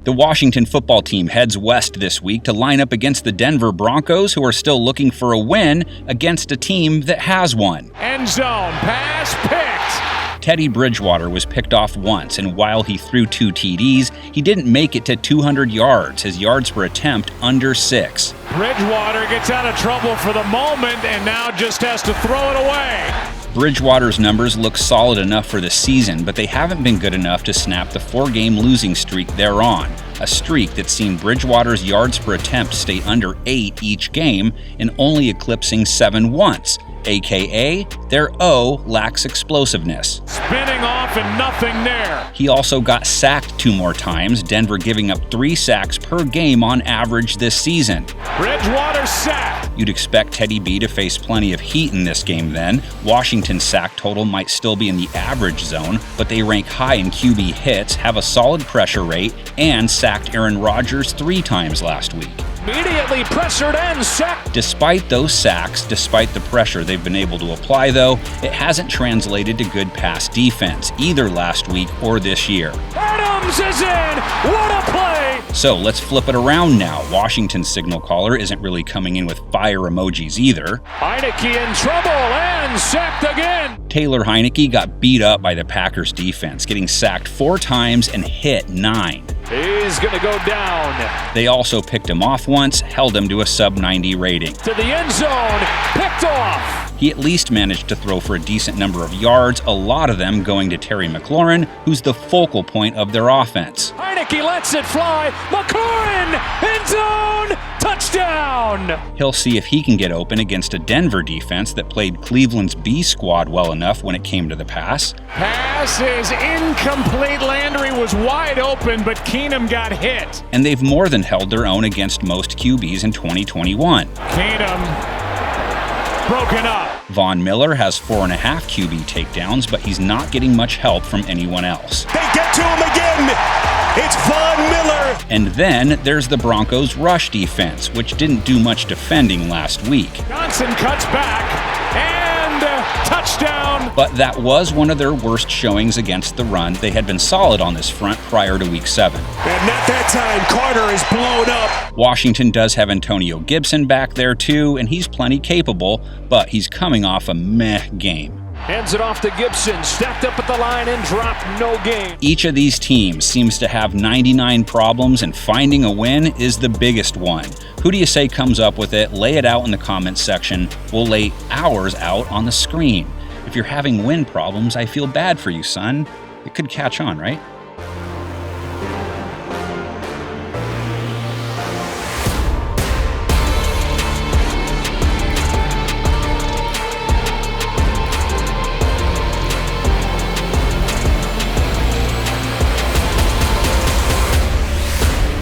The Washington football team heads west this week to line up against the Denver Broncos, who are still looking for a win against a team that has one. End zone, pass picked. Teddy Bridgewater was picked off once, and while he threw 2 TDs, he didn't make it to 200 yards, his yards per attempt under 6. Bridgewater gets out of trouble for the moment and now just has to throw it away. Bridgewater's numbers look solid enough for the season, but they haven't been good enough to snap the 4-game losing streak they're on, a streak that's seen Bridgewater's yards per attempt stay under 8 each game and only eclipsing 7 once, aka their O lacks explosiveness. Spinning off and nothing there. He also got sacked 2 more times, Denver giving up 3 sacks per game on average this season. Bridgewater sacked. You'd expect Teddy B to face plenty of heat in this game then. Washington's sack total might still be in the average zone, but they rank high in QB hits, have a solid pressure rate, and sacked Aaron Rodgers 3 times last week. Immediately pressured and sacked. Despite those sacks, despite the pressure they've been able to apply though, it hasn't translated to good pass defense, either last week or this year. Adams is in! What a play! So let's flip it around now. Washington's signal caller isn't really coming in with fire emojis either. HEINICKE in trouble and sacked again! Taylor HEINICKE got beat up by the Packers defense, getting sacked 4 times and hit 9. He's gonna go down. They also picked him off once, held him to a sub-90 rating. To the end zone, picked off. He at least managed to throw for a decent number of yards, a lot of them going to Terry McLaurin, who's the focal point of their offense. HEINICKE lets it fly. McLaurin, end zone, touchdown. He'll see if he can get open against a Denver defense that played Cleveland's B squad well enough when it came to the pass. Pass is incomplete. Landry was wide open, but Keenum got hit. And they've more than held their own against most QBs in 2021. Keenum broken up. Von Miller has 4.5 QB takedowns, but he's not getting much help from anyone else. They get to him again! It's Von Miller! And then there's the Broncos' rush defense, which didn't do much defending last week. Johnson cuts back, and touchdown! But that was one of their worst showings against the run. They had been solid on this front prior to Week 7. And at that time, Carter is blown up. Washington does have Antonio Gibson back there too, and he's plenty capable, but he's coming off a meh game. Hands it off to Gibson, stepped up at the line and dropped no gain. Each of these teams seems to have 99 problems, and finding a win is the biggest one. Who do you say comes up with it? Lay it out in the comments section. We'll lay ours out on the screen. If you're having win problems, I feel bad for you, son. It could catch on, right?